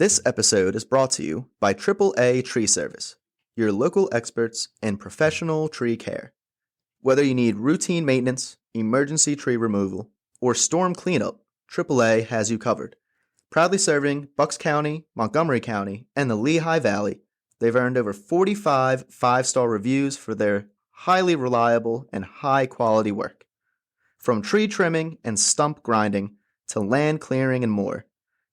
This episode is brought to you by AAA Tree Service, your local experts in professional tree care. Whether you need routine maintenance, emergency tree removal, or storm cleanup, AAA has you covered. Proudly serving Bucks County, Montgomery County, and the Lehigh Valley, they've earned over 45 five-star reviews for their highly reliable and high-quality work. From tree trimming and stump grinding to land clearing and more,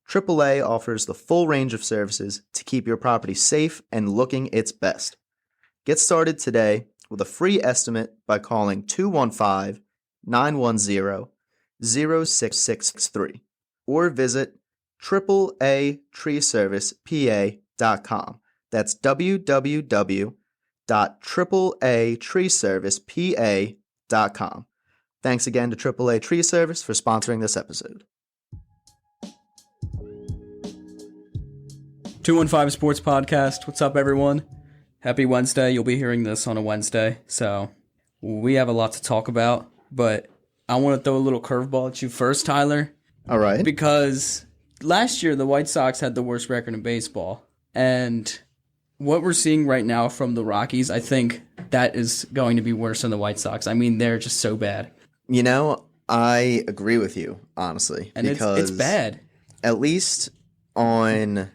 AAA offers the full range of services to keep your property safe and looking its best. Get started today with a free estimate by calling 215-910-0663 or visit AAATreeServicePA.com. That's www.AAATreeServicePA.com. Thanks again to AAA Tree Service for sponsoring this episode. 215 Sports Podcast. What's up, everyone? Happy Wednesday. You'll be hearing this on a Wednesday, so we have a lot to talk about, but I want to throw a little curveball at you first, Tyler. All right. Because last year, the White Sox had the worst record in baseball, and what we're seeing right now from the Rockies, I think that is going to be worse than the White Sox. I mean, they're just so bad. You know, I agree with you, honestly. And because it's bad. At least on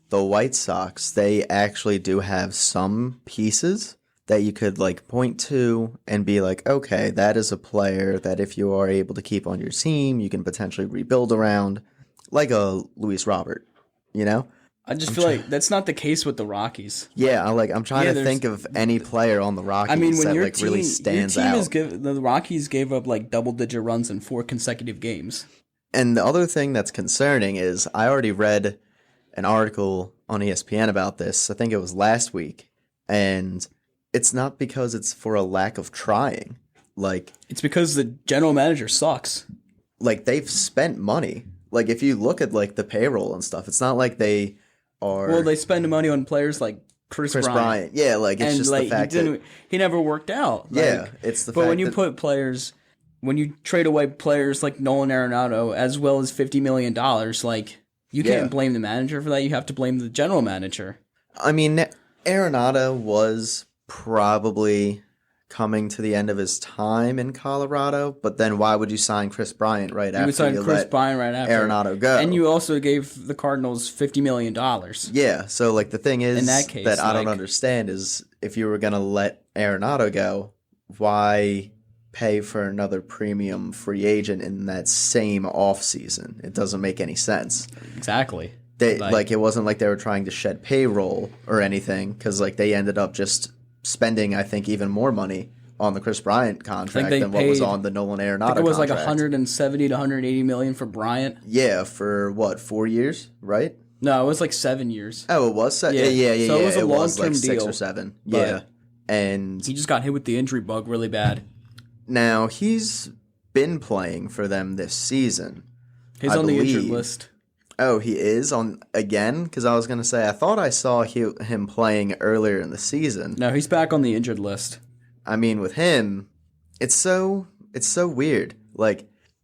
the White Sox, they actually do have some pieces that you could point to and be like, okay, that is a player that if you are able to keep on your team, you can potentially rebuild around, like a Luis Robert, you know? I just feel like that's not the case with the Rockies. Yeah, I'm trying to think of any player on the Rockies when that your team, really stands your team out. The Rockies gave up double-digit runs in 4 consecutive games. And the other thing that's concerning is I already read an article on ESPN about this. I think it was last week. And it's not because it's for a lack of trying. It's because the general manager sucks. They've spent money. If you look at the payroll and stuff, it's not like they are. Well, they spend money on players like Chris Bryant. Yeah, it's just the fact that he never worked out. Yeah, it's the fact. But when you put players, when you trade away players like Nolan Arenado as well as $50 million, you can't blame the manager for that. You have to blame the general manager. I mean, Arenado was probably coming to the end of his time in Colorado, but then why would you sign Chris Bryant right after you sign Chris Bryant right after Arenado go? And you also gave the Cardinals $50 million. Yeah, so the thing is in that case, that I don't understand is if you were going to let Arenado go, why pay for another premium free agent in that same offseason? It doesn't make any sense. Exactly. They it wasn't like they were trying to shed payroll or anything because they ended up just spending, I think, even more money on the Chris Bryant contract than what was on the Nolan Arenado contract. It was contract. 170 to 180 million for Bryant. Yeah, for what, 4 years, right? No, it was 7 years. Oh, it was? Yeah. So it was a long-term deal. 6 or 7. Yeah. And he just got hit with the injury bug really bad. Now, he's been playing for them this season. He's on the injured list. Oh, he is on again? Because I was going to say, I thought I saw him playing earlier in the season. No, he's back on the injured list. I mean, with him, it's so weird.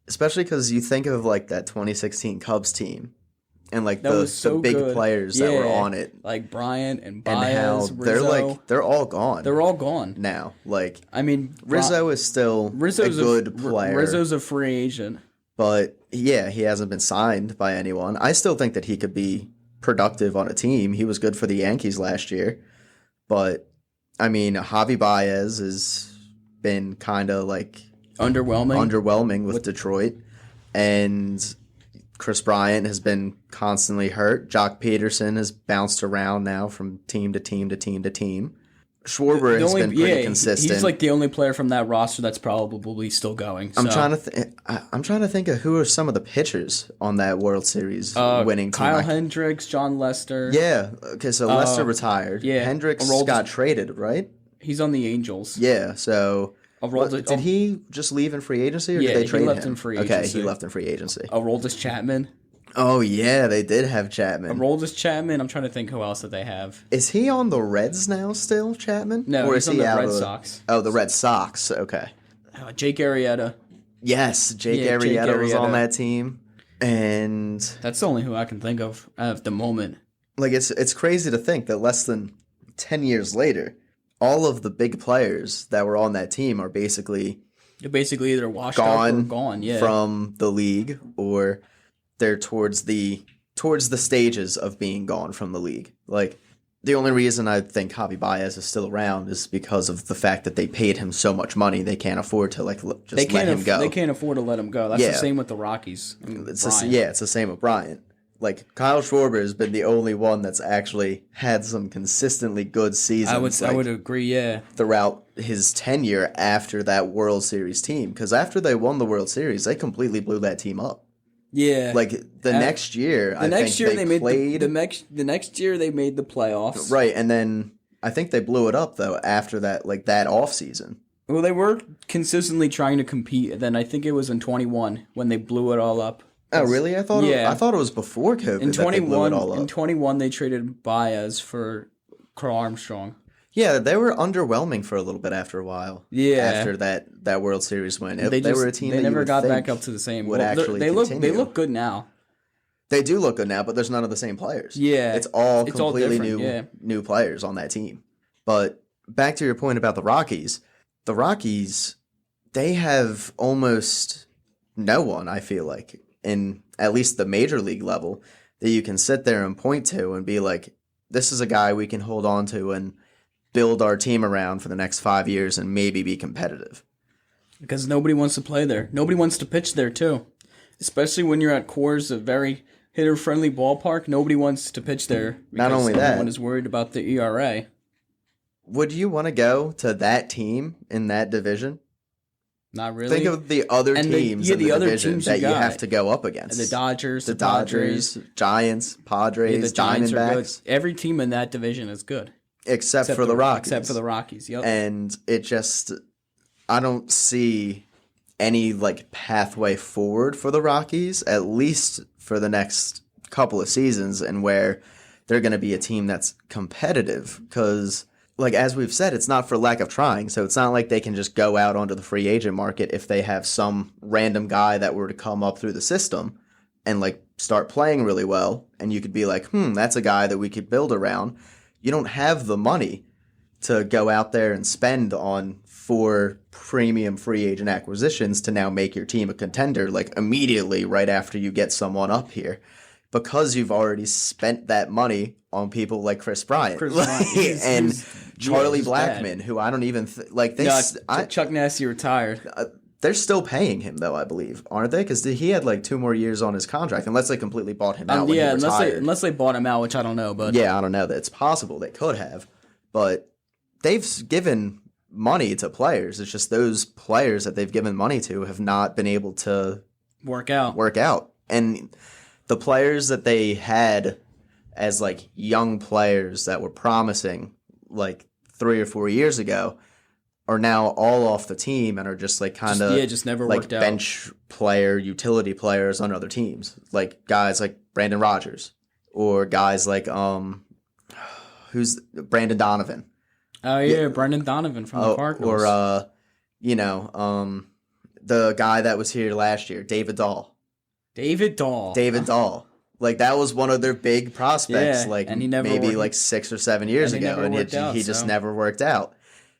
Especially because you think of that 2016 Cubs team and the big good players that were on it, like Bryant and Baez, and how Rizzo. they're all gone. They're all gone now. Rizzo is still a good player. Rizzo's a free agent. But, yeah, he hasn't been signed by anyone. I still think that he could be productive on a team. He was good for the Yankees last year. But, I mean, Javi Baez has been kind of underwhelming with Detroit. And Chris Bryant has been constantly hurt. Jock Peterson has bounced around now from team to team to team to team. Schwarber has been pretty consistent. He's the only player from that roster that's probably still going. So. I'm trying to think of who are some of the pitchers on that World Series winning team. Kyle Hendricks, John Lester. Yeah. Okay, so Lester retired. Yeah. Hendricks got traded, right? He's on the Angels. Yeah. So did he just leave in free agency, or did they trade him? He left in free agency. Okay, he left in free agency. Aroldis Chapman. Oh, yeah, they did have Chapman. Aroldis Chapman. I'm trying to think who else that they have. Is he on the Reds now still, Chapman? No, or he's on the Red Sox. Oh, the Red Sox. Okay. Jake Arrieta. Yes, Jake Arrieta was on that team. And That's the only who I can think of at the moment. like it's crazy to think that less than 10 years later, all of the big players that were on that team are basically They're basically either washed up or gone, yeah. from the league, or they're towards the stages of being gone from the league. Like, the only reason I think Javi Baez is still around is because of the fact that they paid him so much money they can't afford to let him go. They can't afford to let him go. That's Yeah. the same with the Rockies. It's the same with Bryant. Like, Kyle Schwarber has been the only one that's actually had some consistently good seasons. I would agree, yeah. Throughout his tenure after that World Series team. Because after they won the World Series, they completely blew that team up. Yeah. Like, the next year, the next year they made the playoffs. Right, and then I think they blew it up, though, after that, like, that offseason. Well, they were consistently trying to compete, and then I think it was in 21 when they blew it all up. Oh, really? I thought it was before COVID that they blew it all up. In 21, they traded Baez for Carl Armstrong. Yeah, they were underwhelming for a little bit after a while. Yeah. After that World Series win. They were a team that never got back up to the same. They look good now. They do look good now, but there's none of the same players. Yeah. It's all completely new players on that team. But back to your point about the Rockies, they have almost no one, I feel like, in at least the major league level, that you can sit there and point to and be like, this is a guy we can hold on to and build our team around for the next 5 years and maybe be competitive. Because nobody wants to play there. Nobody wants to pitch there, too. Especially when you're at Coors, a very hitter-friendly ballpark. Nobody wants to pitch there. Not only that, everyone is worried about the ERA. Would you want to go to that team in that division? Not really. Think of the other teams in the division that you have to go up against. The Dodgers, the Dodgers, Giants, Padres, Diamondbacks. Every team in that division is good. Except for the Rockies. Except for the Rockies, yep. And I don't see any pathway forward for the Rockies, at least for the next couple of seasons, and where they're going to be a team that's competitive. Because, as we've said, it's not for lack of trying. So it's not like they can just go out onto the free agent market if they have some random guy that were to come up through the system and start playing really well. And you could be like, that's a guy that we could build around. You don't have the money to go out there and spend on 4 premium free agent acquisitions to now make your team a contender immediately right after you get someone up here, because you've already spent that money on people like Chris Bryant and Charlie Blackmon, who I don't even Chuck Nasty retired. They're still paying him, though, I believe, aren't they? Because he had 2 more years on his contract, unless they completely bought him out when he retired. Unless they bought him out, which I don't know. But yeah, I don't know. It's possible they could have, but they've given money to players. It's just those players that they've given money to have not been able to work out. And the players that they had as young players that were promising 3 or 4 years ago are now all off the team and are just just never worked out. Bench player, utility players on other teams, guys like Brandon Rogers, or guys who's Brandon Donovan. Oh yeah, Brandon Donovan from the Cardinals. Or the guy that was here last year, David Dahl. David Dahl. That was one of their big prospects, and he never maybe 6 or 7 years ago, and he just never worked out.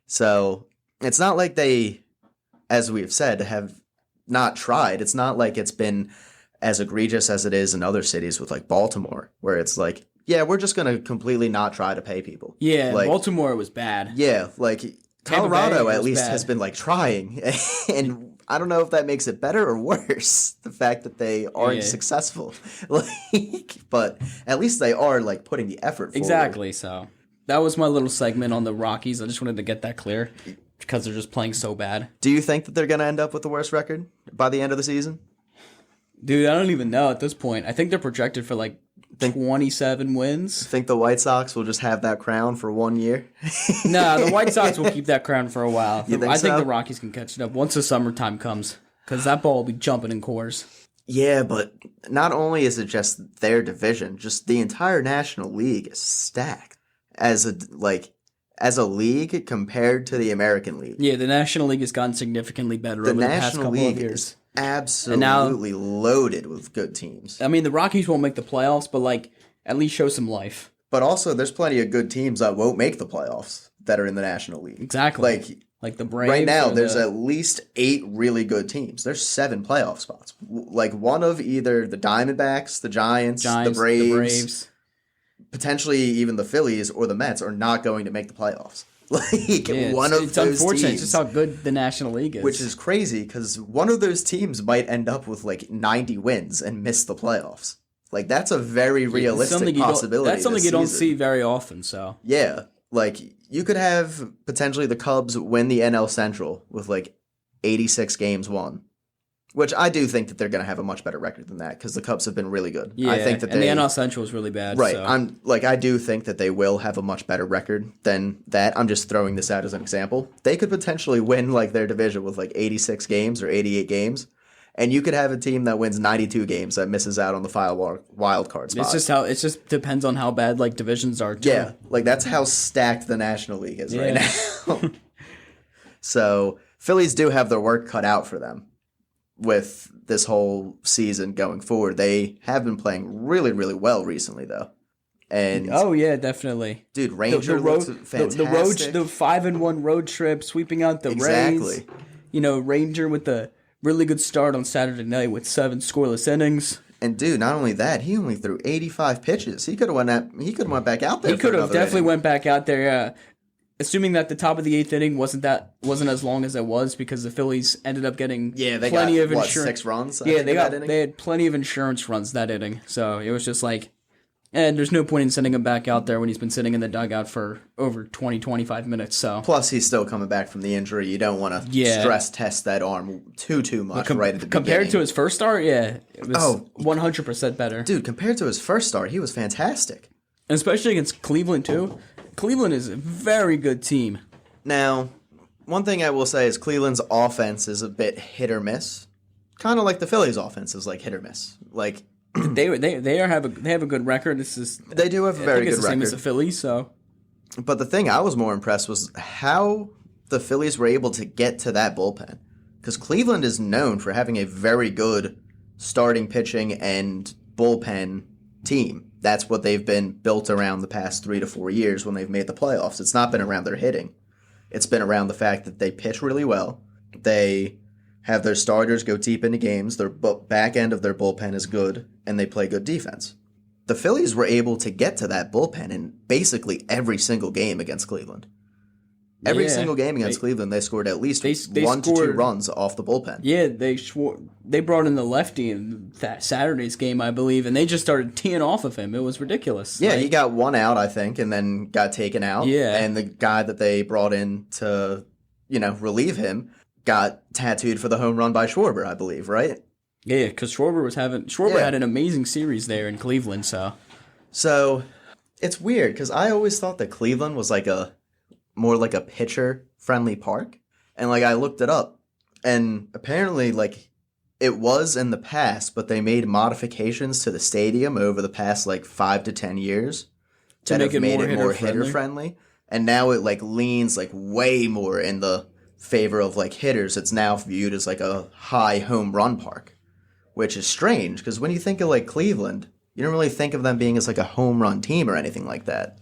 So it's not like they, as we've said, have not tried. It's not like it's been as egregious as it is in other cities with Baltimore, where it's we're just going to completely not try to pay people. Yeah, Baltimore was bad. Yeah, Colorado at least has been trying, and I don't know if that makes it better or worse, the fact that they aren't successful. But at least they are putting the effort forward. Exactly, so that was my little segment on the Rockies. I just wanted to get that clear because they're just playing so bad. Do you think that they're going to end up with the worst record by the end of the season? Dude, I don't even know at this point. I think they're projected for 27 wins. Think the White Sox will just have that crown for 1 year? No, the White Sox will keep that crown for a while. I think so? The Rockies can catch it up once the summertime comes, because that ball will be jumping in Coors. Yeah, but not only is it just their division, just the entire National League is stacked as a league compared to the American League. Yeah, the National League has gotten significantly better over the past couple of years. absolutely loaded with good teams. I mean, the Rockies won't make the playoffs, but like at least show some life. But also, there's plenty of good teams that won't make the playoffs that are in the National League. Exactly. Like the Braves. Right now, there's at least 8 really good teams. There's 7 playoff spots. Like one of either the Diamondbacks, the Giants, the Braves, potentially even the Phillies or the Mets are not going to make the playoffs. One of it's those unfortunate. teams, It's just how good the National League is. which is crazy because one of those teams might end up with like 90 wins and miss the playoffs. Like that's a very realistic possibility. That's something you don't see very often. So yeah, like you could have potentially the Cubs win the NL Central with like 86 games won. Which I do think that they're going to have a much better record than that because the Cubs have been really good. Yeah, I think that and the NL Central is really bad. Right. So. I do think that they will have a much better record than that. I'm just throwing this out as an example. They could potentially win like their division with like 86 games or 88 games, and you could have a team that wins 92 games that misses out on the wild card spot. It just depends on how bad like divisions are. Too. Yeah, like that's how stacked the National League is right now. So Phillies do have their work cut out for them. With this whole season going forward, they have been playing really, really well recently, though. And oh yeah, definitely, dude. Ranger looks fantastic. The 5-1 road trip, sweeping out the Rays. Ranger with the really good start on Saturday night with 7 scoreless innings. And dude, not only that, he only threw 85 pitches. He could have went back out there. He could have definitely went back out there. Yeah. Assuming that the top of the 8th inning wasn't as long as it was because the Phillies ended up getting plenty of insurance. 6 runs? Yeah, they had plenty of insurance runs that inning. So it was just like, and there's no point in sending him back out there when he's been sitting in the dugout for over 20, 25 minutes. So plus he's still coming back from the injury. You don't want to stress test that arm too much right at the beginning. Compared to his first start, it was 100% better. Dude, compared to his first start, he was fantastic. And especially against Cleveland too. Cleveland is a very good team. Now, one thing I will say is Cleveland's offense is a bit hit or miss, kind of like the Phillies' offense is like hit or miss. Like they have a good record. They do have a very good record. It's the same as the Phillies. So, but the thing I was more impressed was how the Phillies were able to get to that bullpen, because Cleveland is known for having a very good starting pitching and bullpen team. That's what they've been built around the past 3 to 4 years when they've made the playoffs. It's not been around their hitting. It's been around the fact that they pitch really well. They have their starters go deep into games. Their back end of their bullpen is good, and they play good defense. The Phillies were able to get to that bullpen in basically every single game against Cleveland. Every single game against Cleveland, they scored at least 1 to 2 runs off the bullpen. Yeah, they brought in the lefty in that Saturday's game, I believe, and they just started teeing off of him. It was ridiculous. Yeah, he got 1 out, I think, and then got taken out. Yeah. And the guy that they brought in to, relieve him got tattooed for the home run by Schwarber, I believe, right? Yeah, because Schwarber had an amazing series there in Cleveland, so. So, it's weird, because I always thought that Cleveland was more like a pitcher-friendly park. And, I looked it up. And apparently, it was in the past, but they made modifications to the stadium over the past, 5 to 10 years to make it more hitter-friendly. And now it, leans, way more in the favor of, hitters. It's now viewed as, a high home run park, which is strange, because when you think of, Cleveland, you don't really think of them being as, a home run team or anything like that.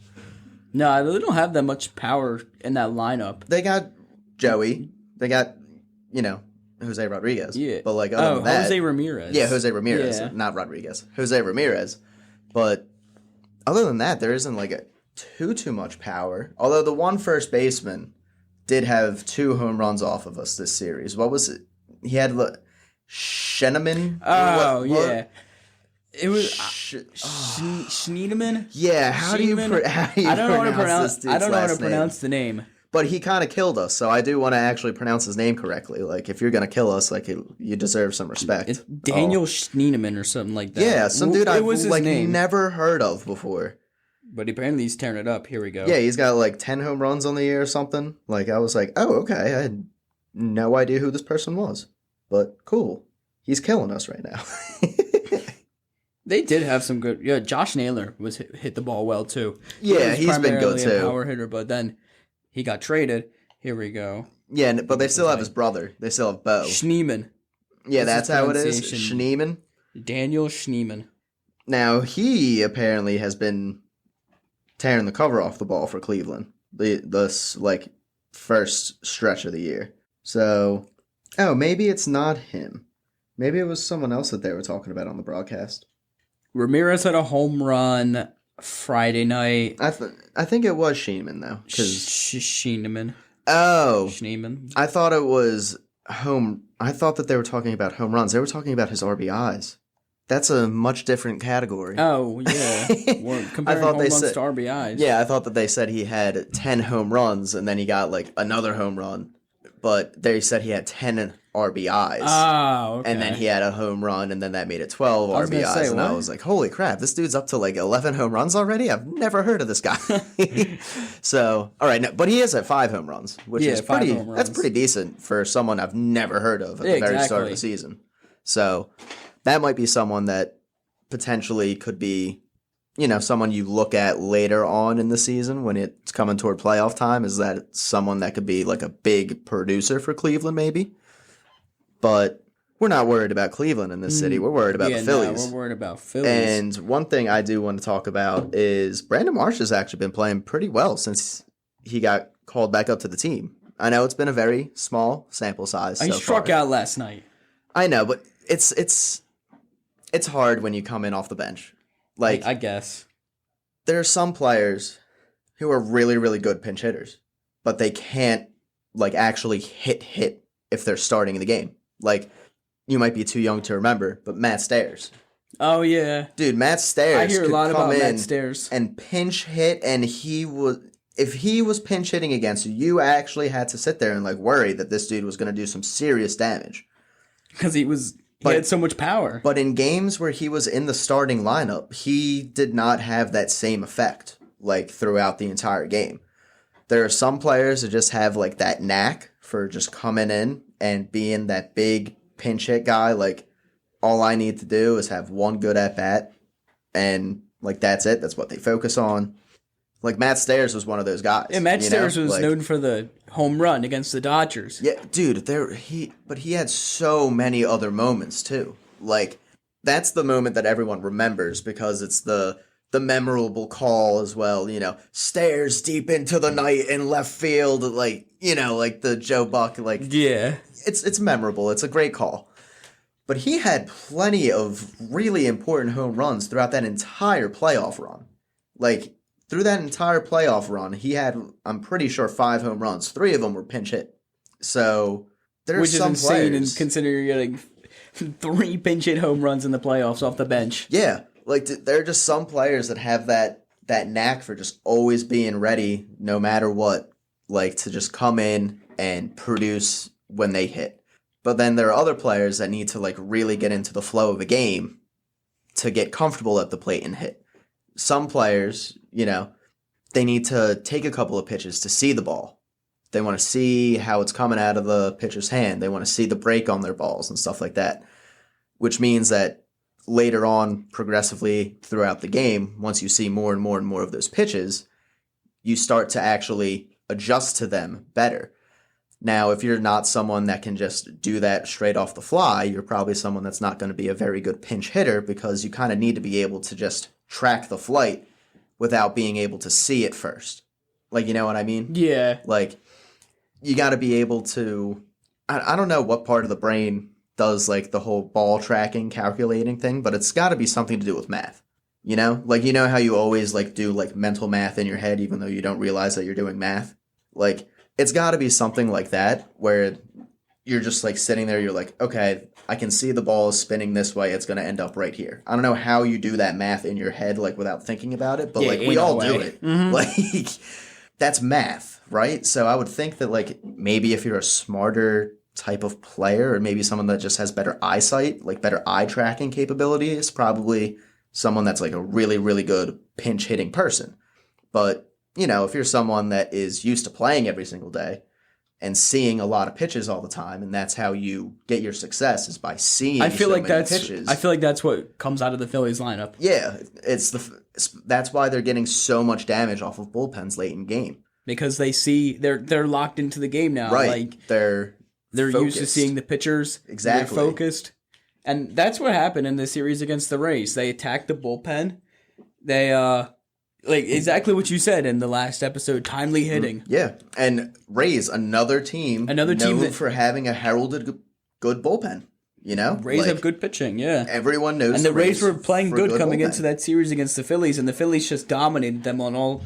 No, they don't have that much power in that lineup. They got Joey. They got, Jose Rodriguez. Yeah. But, other than that... Jose Ramirez. Yeah, Jose Ramirez. Yeah. Not Rodriguez. Jose Ramirez. But other than that, there isn't, too much power. Although the one first baseman did have 2 home runs off of us this series. What was it? He had Sheneman? Oh, yeah. It was Schneedeman. Yeah, how do you I don't know how to pronounce the name. But he kind of killed us, so I do want to actually pronounce his name correctly. If you're gonna kill us, you deserve some respect. It's Daniel Schneedeman or something like that. Yeah, some dude I've never heard of before. But apparently he's tearing it up. Here we go. Yeah, he's got 10 home runs on the year or something. I was oh, okay. I had no idea who this person was, but cool. He's killing us right now. They did have some good. Yeah, Josh Naylor hit the ball well too. Yeah, he's been good too. A power hitter, but then he got traded. Here we go. Yeah, but they still have his brother. They still have Bo Schneeman. Yeah, What's that's his how it is. pronunciation? Schneeman. Daniel Schneeman. Now, he apparently has been tearing the cover off the ball for Cleveland this like first stretch of the year. So, oh, maybe it's not him. Maybe it was someone else that they were talking about on the broadcast. Ramirez had a home run Friday night. I think it was Schneeman though, because Schneeman. oh, Schneeman. I thought it was home. I thought that they were talking about home runs. They were talking about his RBIs. That's a much different category. Oh, yeah. We're comparing home runs to RBIs. Yeah, I thought that they said he had 10 home runs and then he got like another home run. But they said he had 10 RBIs. Oh, okay. And then he had a home run and then that made it 12 I was gonna RBIs. say, and what? I was like, holy crap, this dude's up to like 11 home runs already? I've never heard of this guy. So, all right, no, but he is at 5 home runs, which is pretty, that's pretty decent for someone I've never heard of at the very start of the season. So, that might be someone that potentially could be, you know, someone you look at later on in the season when it's coming toward playoff time. Is that someone that could be like a big producer for Cleveland maybe? But we're not worried about Cleveland in this city. We're worried about the Phillies. No, we're worried about Phillies. And one thing I do want to talk about is Brandon Marsh has actually been playing pretty well since he got called back up to the team. I know it's been a very small sample size. He struck out last night. I know, but it's hard when you come in off the bench. Like, I guess. There are some players who are really, really good pinch hitters, but they can't, like, actually hit if they're starting in the game. Like, you might be too young to remember, but Matt Stairs. Oh, yeah. Dude, Matt Stairs I hear a lot about in Matt Stairs. And pinch hit, and if he was pinch hitting against you, you actually had to sit there and, like, worry that this dude was going to do some serious damage. Because he had so much power. But in games where he was in the starting lineup, he did not have that same effect, like, throughout the entire game. There are some players that just have, like, that knack for just coming in and being that big pinch hit guy. Like, all I need to do is have one good at-bat, and, like, that's it. That's what they focus on. Like, Matt Stairs was one of those guys. Yeah, Matt Stairs was known for the home run against the Dodgers. Yeah, dude, but he had so many other moments too. Like, that's the moment that everyone remembers because it's the memorable call as well, you know, Stairs deep into the night in left field, like, you know, like the Joe Buck, like, yeah. It's memorable. It's a great call. But he had plenty of really important home runs throughout that entire playoff run. Like, through that entire playoff run, he had, I'm pretty sure, 5 home runs. 3 of them were pinch hit. So, there's some players... Which is insane and considering you're getting 3 pinch hit home runs in the playoffs off the bench. Yeah. Like, there are just some players that have that knack for just always being ready no matter what. Like, to just come in and produce when they hit. But then there are other players that need to, like, really get into the flow of a game to get comfortable at the plate and hit. Some players, you know, they need to take a couple of pitches to see the ball. They want to see how it's coming out of the pitcher's hand. They want to see the break on their balls and stuff like that, which means that later on, progressively throughout the game, once you see more and more and more of those pitches, you start to actually adjust to them better. Now, if you're not someone that can just do that straight off the fly, you're probably someone that's not going to be a very good pinch hitter because you kind of need to be able to just track the flight without being able to see it first. Like, you know what I mean? Yeah. Like, you got to be able to... I don't know what part of the brain does, like, the whole ball tracking, calculating thing, but it's got to be something to do with math. You know? Like, you know how you always, like, do, like, mental math in your head even though you don't realize that you're doing math? Like, it's got to be something like that where you're just, like, sitting there, you're like, okay, I can see the ball is spinning this way, it's going to end up right here. I don't know how you do that math in your head, like, without thinking about it, but, like, we all do it. Mm-hmm. Like, that's math, right? So I would think that, like, maybe if you're a smarter type of player or maybe someone that just has better eyesight, like better eye tracking capabilities, probably someone that's, like, a really, really good pinch hitting person. But, you know, if you're someone that is used to playing every single day and seeing a lot of pitches all the time, and that's how you get your success is by seeing pitches. I feel like that's what comes out of the Phillies lineup. Yeah, that's why they're getting so much damage off of bullpens late in game. Because they see they're locked into the game now. Right. Like, They're used to seeing the pitchers. Exactly. They're focused. And that's what happened in the series against the Rays. They attacked the bullpen. They, like exactly what you said in the last episode, timely hitting. Yeah. And Rays, another team known for having a heralded good bullpen. You know? Rays have good pitching, yeah. Everyone knows. And the Rays were playing good coming bullpen. into that series against the Phillies, and the Phillies just dominated them on all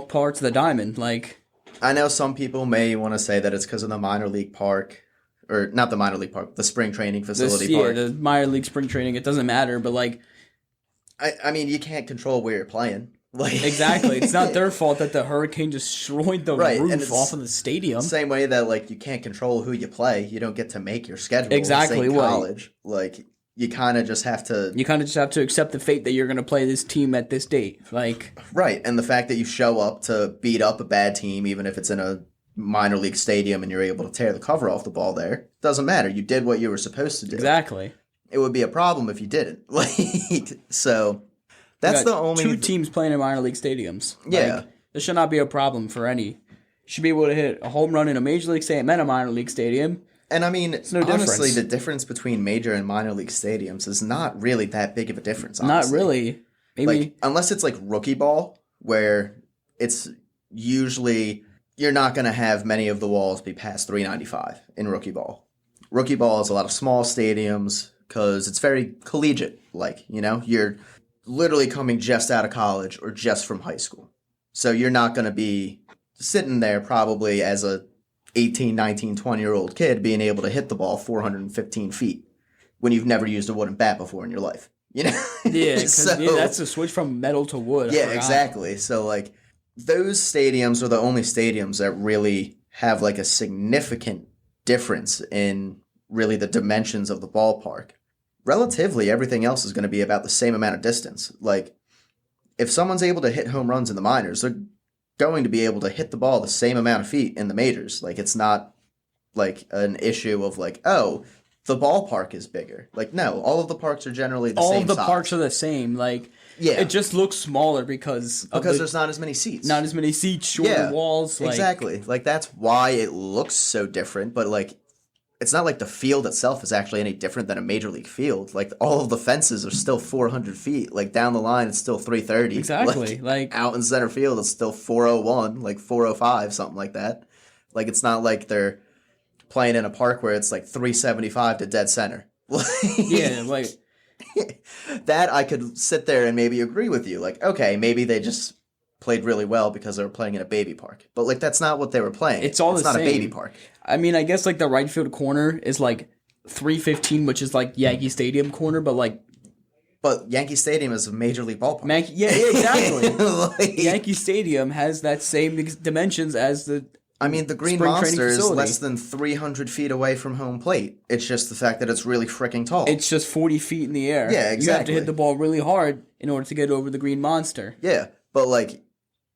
parts of the diamond. Like, I know some people may want to say that it's because of the minor league park, or not the minor league park, the spring training facility park. Yeah, the minor league spring training. It doesn't matter, but like, I mean, you can't control where you're playing. Like exactly, it's not their fault that the hurricane destroyed the roof off of the stadium. Same way that like you can't control who you play, you don't get to make your schedule. Exactly, in college. Like you kind of just have to. You kind of just have to accept the fate that you're going to play this team at this date. Like right, and the fact that you show up to beat up a bad team, even if it's in a minor league stadium, and you're able to tear the cover off the ball, there doesn't matter. You did what you were supposed to do. Exactly. It would be a problem if you didn't. Like so. That's the only 2 teams playing in minor league stadiums. Yeah. Like, this should not be a problem for any. Should be able to hit a home run in a major league stadium and a minor league stadium. And I mean, it's no honestly, difference. The difference between major and minor league stadiums is not really that big of a difference. Honestly. Not really. Maybe like, unless it's like rookie ball, where it's usually you're not going to have many of the walls be past 395 in rookie ball. Rookie ball is a lot of small stadiums because it's very collegiate. Like, you know, you're literally coming just out of college or just from high school. So you're not going to be sitting there probably as a 18, 19, 20-year-old kid being able to hit the ball 415 feet when you've never used a wooden bat before in your life. You know? Yeah, because that's a switch from metal to wood. Yeah, exactly. So, like, those stadiums are the only stadiums that really have, like, a significant difference in really the dimensions of the ballpark. Relatively, everything else is going to be about the same amount of distance. Like, if someone's able to hit home runs in the minors, they're going to be able to hit the ball the same amount of feet in the majors. Like, it's not, like, an issue of, like, oh, the ballpark is bigger. Like, no, all of the parks are generally the same size. All of the parks are the same. Like, yeah. It just looks smaller because there's not as many seats. Not as many seats, shorter walls. Like, exactly. Like, that's why it looks so different, but, like, it's not like the field itself is actually any different than a major league field. Like, all of the fences are still 400 feet. Like, down the line, it's still 330. Exactly. Like out in center field, it's still 401, like 405, something like that. Like, it's not like they're playing in a park where it's like 375 to dead center. Yeah, like that I could sit there and maybe agree with you. Like, okay, maybe they just played really well because they were playing in a baby park. But, like, that's not what they were playing. It's not a baby park. I mean, I guess, like, the right field corner is, like, 315, which is, like, Yankee Stadium corner, but, like... But Yankee Stadium is a major league ballpark. Yeah, exactly. Like, Yankee Stadium has that same dimensions as the... I mean, the Green Monster is less than 300 feet away from home plate. It's just the fact that it's really freaking tall. It's just 40 feet in the air. Yeah, exactly. You have to hit the ball really hard in order to get over the Green Monster. Yeah, but, like,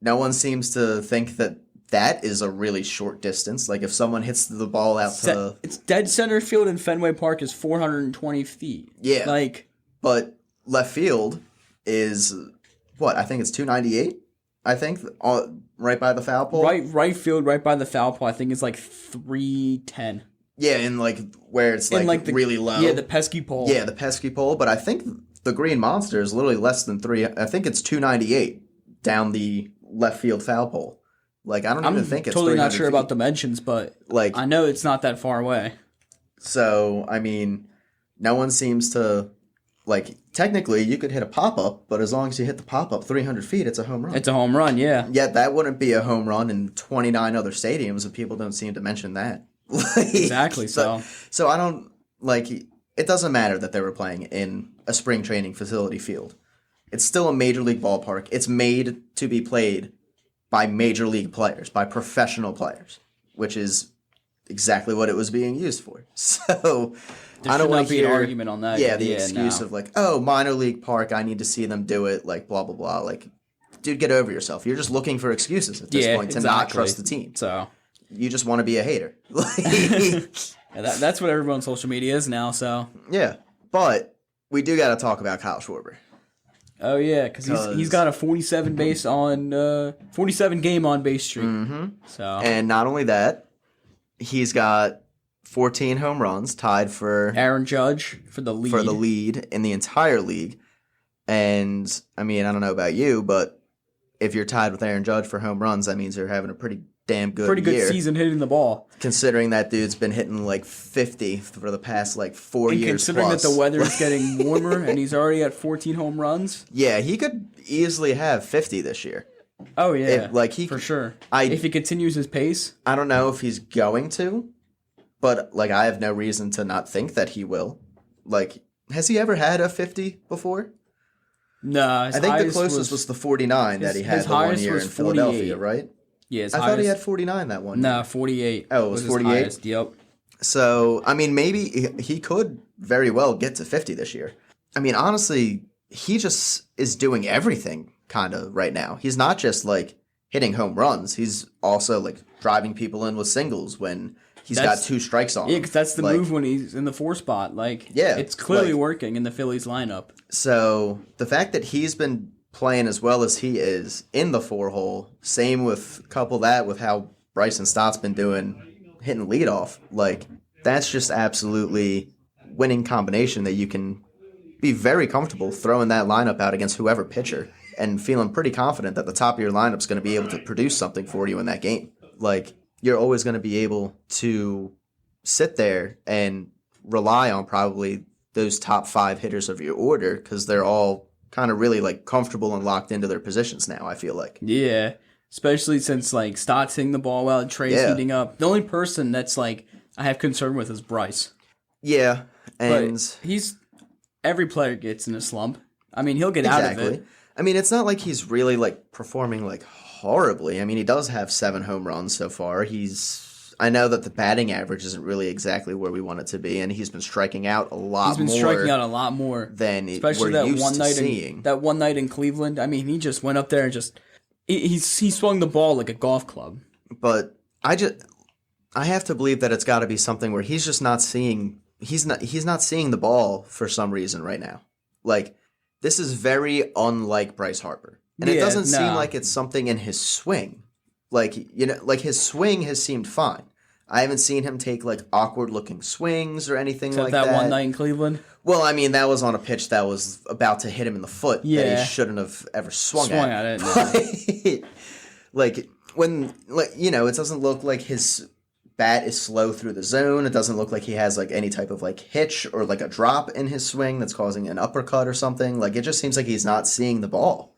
no one seems to think that is a really short distance. Like, if someone hits the ball out to... It's dead center field in Fenway Park is 420 feet. Yeah. Like... But left field is, what, I think it's 298? I think, right by the foul pole? Right field, right by the foul pole, I think it's like 310. Yeah, in, like, where it's, like really low. Yeah, the pesky pole. Yeah, the pesky pole. But I think the Green Monster is literally less than 3... I think it's 298 down the left field foul pole. Like, I don't even think it's totally not sure feet. about dimensions, but like, I know it's not that far away. So, I mean, no one seems to, like, technically you could hit a pop-up, but as long as you hit the pop-up 300 feet, it's a home run. It's a home run, yeah. Yet that wouldn't be a home run in 29 other stadiums, and people don't seem to mention that. Like, exactly, so I don't, like, it doesn't matter that they were playing in a spring training facility field. It's still a major league ballpark. It's made to be played by major league players, by professional players, which is exactly what it was being used for. So I don't want to hear an argument on that. Yeah, the excuse of like, oh, minor league park, I need to see them do it, like blah blah blah. Like, dude, get over yourself. You're just looking for excuses at this point to not trust the team. So you just want to be a hater. That's what everyone on social media is now. So yeah, but we do got to talk about Kyle Schwarber. Oh yeah, because he's got a 47 game on base streak. Mm-hmm. So and not only that, he's got 14 home runs, tied for Aaron Judge for the lead in the entire league. And, I mean, I don't know about you, but if you're tied with Aaron Judge for home runs, that means you're having a pretty damn good year. Season hitting the ball. Considering that dude's been hitting like 50 for the past like 4 years. And considering that the weather is getting warmer and he's already at 14 home runs. Yeah, he could easily have 50 this year. Oh, yeah. For sure. If he continues his pace. I don't know if he's going to, but like I have no reason to not think that he will. Like, has he ever had a 50 before? No, I think the closest was the 49 that he had the 1 year in Philadelphia, right? Yeah, I thought he had 49 that one year. No, 48. Oh, it was 48? Yep. So, I mean, maybe he could very well get to 50 this year. I mean, honestly, he just is doing everything kind of right now. He's not just like hitting home runs. He's also like driving people in with singles when he's got 2 strikes on him. Yeah, because that's the move when he's in the 4 spot. Like, yeah, it's clearly working in the Phillies lineup. So the fact that he's been playing as well as he is in the 4-hole, same with couple that with how Bryson Stott's been doing hitting leadoff, like that's just absolutely winning combination that you can be very comfortable throwing that lineup out against whoever pitcher and feeling pretty confident that the top of your lineup's going to be able to produce something for you in that game. Like, you're always going to be able to sit there and rely on probably those top 5 hitters of your order because they're all kind of really like comfortable and locked into their positions now, I feel like. Yeah, especially since like Stott's hitting the ball well and Trey's heating up. The only person that's like I have concern with is Bryce. Yeah, and but every player gets in a slump. I mean, he'll get out of it. I mean, it's not like he's really like performing like horribly. I mean, he does have 7 home runs so far. I know that the batting average isn't really exactly where we want it to be, and he's been striking out a lot more. He's been striking out a lot more than especially we're that used one to night seeing. That one night in Cleveland. I mean, he just went up there and just he swung the ball like a golf club. But I have to believe that it's got to be something where he's just not seeing. He's not seeing the ball for some reason right now. Like, this is very unlike Bryce Harper, and it doesn't seem like it's something in his swing. Like, you know, like his swing has seemed fine. I haven't seen him take like awkward looking swings or anything like that. That one night in Cleveland? Well, I mean, that was on a pitch that was about to hit him in the foot that he shouldn't have ever swung at. It. Like, when, like, you know, it doesn't look like his bat is slow through the zone. It doesn't look like he has like any type of like hitch or like a drop in his swing that's causing an uppercut or something. Like, it just seems like he's not seeing the ball.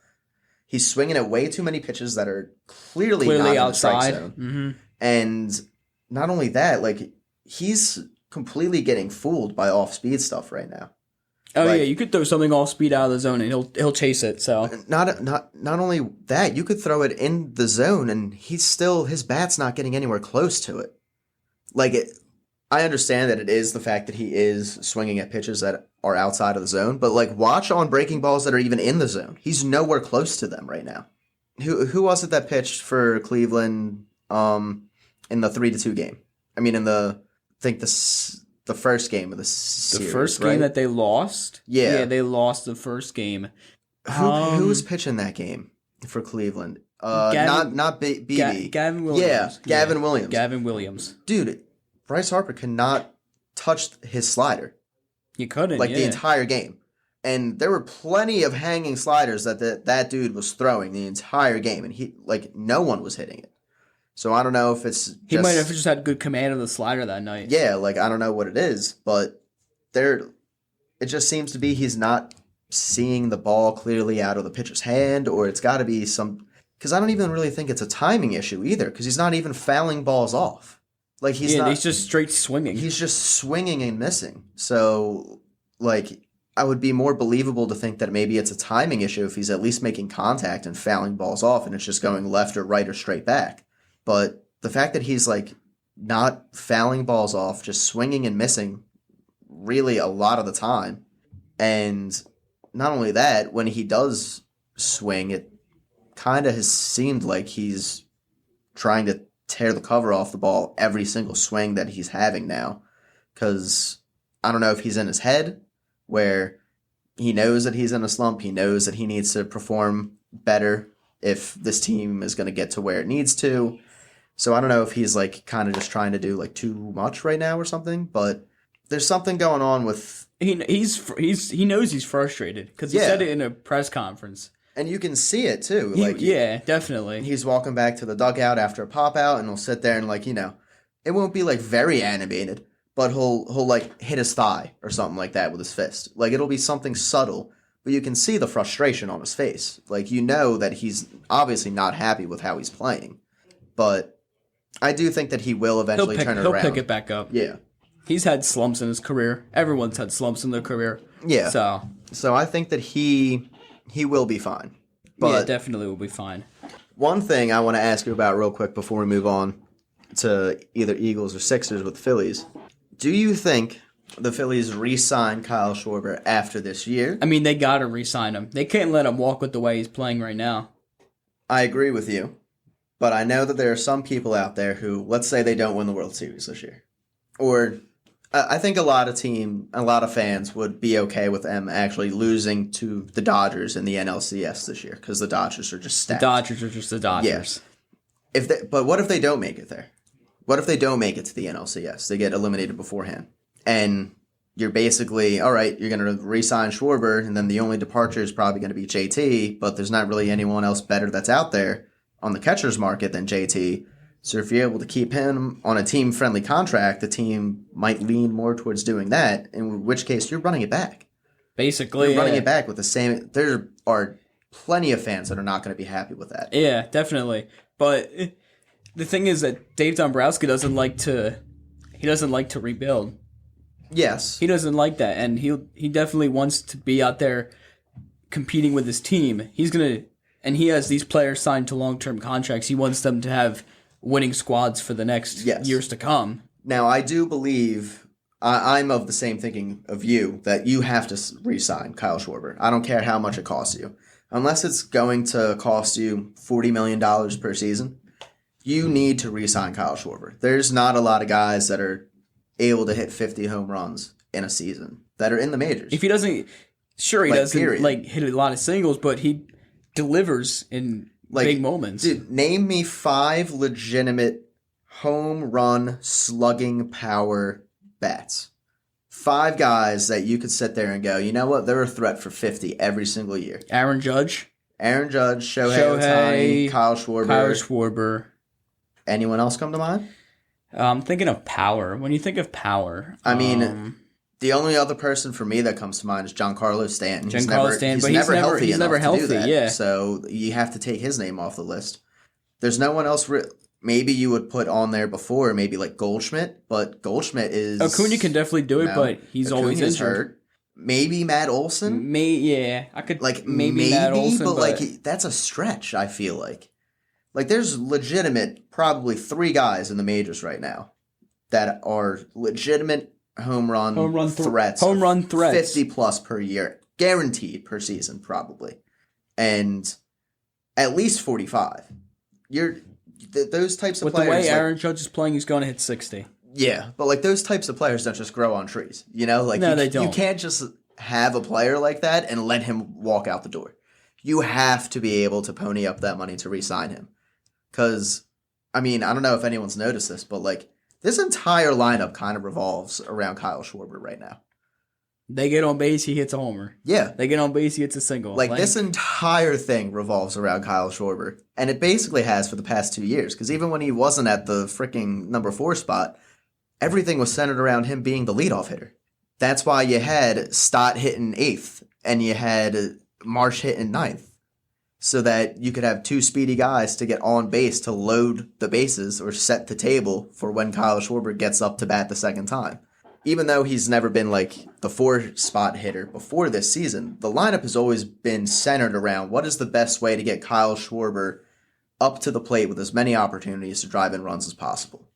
He's swinging at way too many pitches that are clearly not outside in the strike zone. Mm-hmm. And not only that, like, he's completely getting fooled by off-speed stuff right now. Oh, like, yeah, you could throw something off-speed out of the zone and he'll chase it. So not only that, you could throw it in the zone and his bat's not getting anywhere close to it. Like, I understand that it is the fact that he is swinging at pitches that are outside of the zone, but like, watch on breaking balls that are even in the zone. He's nowhere close to them right now. Who was it that pitched for Cleveland in the 3-2 game? I mean, I think the first game of the series, the first game right? that they lost. Yeah, they lost the first game. Who was pitching that game for Cleveland? Not BB. Gavin Williams. Yeah, Gavin Williams. Gavin Williams. Dude, Bryce Harper cannot touch his slider. You couldn't, the entire game. And there were plenty of hanging sliders that dude was throwing the entire game, and no one was hitting it. So I don't know if he might have just had good command of the slider that night. Yeah, like, I don't know what it is, but it just seems to be he's not seeing the ball clearly out of the pitcher's hand, or it's got to be because I don't even really think it's a timing issue either, because he's not even fouling balls off. Like, he's just straight swinging. He's just swinging and missing. So, like, I would be more believable to think that maybe it's a timing issue if he's at least making contact and fouling balls off and it's just going left or right or straight back. But the fact that he's, like, not fouling balls off, just swinging and missing really a lot of the time. And not only that, when he does swing, it kind of has seemed like he's trying to tear the cover off the ball every single swing that he's having now. Because I don't know if he's in his head where he knows that he's in a slump. He knows that he needs to perform better if this team is going to get to where it needs to. So I don't know if he's like kind of just trying to do like too much right now or something, but there's something going on with. He knows he's frustrated because he said it in a press conference. And you can see it too. Definitely. He's walking back to the dugout after a pop out, and he'll sit there and it won't be like very animated, but he'll like hit his thigh or something like that with his fist. Like it'll be something subtle, but you can see the frustration on his face. Like you know that he's obviously not happy with how he's playing, but I do think that he will eventually turn it around. He'll pick it back up. Yeah. He's had slumps in his career. Everyone's had slumps in their career. Yeah. So I think that he will be fine. But yeah, definitely will be fine. One thing I want to ask you about real quick before we move on to either Eagles or Sixers with the Phillies. Do you think the Phillies re-sign Kyle Schwarber after this year? I mean, they got to re-sign him. They can't let him walk with the way he's playing right now. I agree with you. But I know that there are some people out there who, let's say they don't win the World Series this year. Or I think a lot of fans would be okay with them actually losing to the Dodgers in the NLCS this year because the Dodgers are just stacked. The Dodgers are just the Dodgers. Yeah. But what if they don't make it there? What if they don't make it to the NLCS? They get eliminated beforehand. And you're basically, all right, you're going to re-sign Schwarber, and then the only departure is probably going to be JT, but there's not really anyone else better that's out there on the catcher's market than JT. So if you're able to keep him on a team-friendly contract, the team might lean more towards doing that, in which case you're running it back. Basically, you're running it back with the same. There are plenty of fans that are not going to be happy with that. Yeah, definitely. But the thing is that Dave Dombrowski doesn't like to rebuild. Yes, he doesn't like that, and he definitely wants to be out there competing with his team. And he has these players signed to long-term contracts. He wants them to have winning squads for the next years to come. Now, I do believe I'm of the same thinking of you that you have to re-sign Kyle Schwarber. I don't care how much it costs you. Unless it's going to cost you $40 million per season, you need to re-sign Kyle Schwarber. There's not a lot of guys that are able to hit 50 home runs in a season that are in the majors. If he doesn't, he doesn't hit a lot of singles, but he delivers in big moments. Dude, name me 5 legitimate home run slugging power bats. 5 guys that you could sit there and go, you know what, they're a threat for 50 every single year. Aaron Judge, Shohei Ohtani, Kyle Schwarber. Anyone else come to mind? I'm thinking of power. When you think of power, I mean, the only other person for me that comes to mind is Giancarlo Stanton. He's never healthy enough to do that. Yeah. So you have to take his name off the list. There's no one else. Maybe you would put on there before, maybe like Goldschmidt, but Goldschmidt is... Acuna can definitely do it, but he's always injured. Hurt. Maybe Matt Olson? I could... maybe Matt Olson, but that's a stretch, I feel like. Like, there's legitimate, probably 3 guys in the majors right now that are legitimate home run threats. Home run threats. 50 plus per year. Guaranteed per season, probably. And at least 45. Those types of with players... With the way Aaron Judge is playing, he's going to hit 60. Yeah, but those types of players don't just grow on trees. No, they don't. You can't just have a player like that and let him walk out the door. You have to be able to pony up that money to re-sign him. Because, I mean, I don't know if anyone's noticed this, but this entire lineup kind of revolves around Kyle Schwarber right now. They get on base, he hits a homer. Yeah. They get on base, he hits a single. This entire thing revolves around Kyle Schwarber. And it basically has for the past 2 years. Because even when he wasn't at the freaking number 4 spot, everything was centered around him being the leadoff hitter. That's why you had Stott hitting 8th, and you had Marsh hitting 9th. So that you could have 2 speedy guys to get on base to load the bases or set the table for when Kyle Schwarber gets up to bat the second time. Even though he's never been the 4-spot hitter before this season, the lineup has always been centered around what is the best way to get Kyle Schwarber up to the plate with as many opportunities to drive in runs as possible.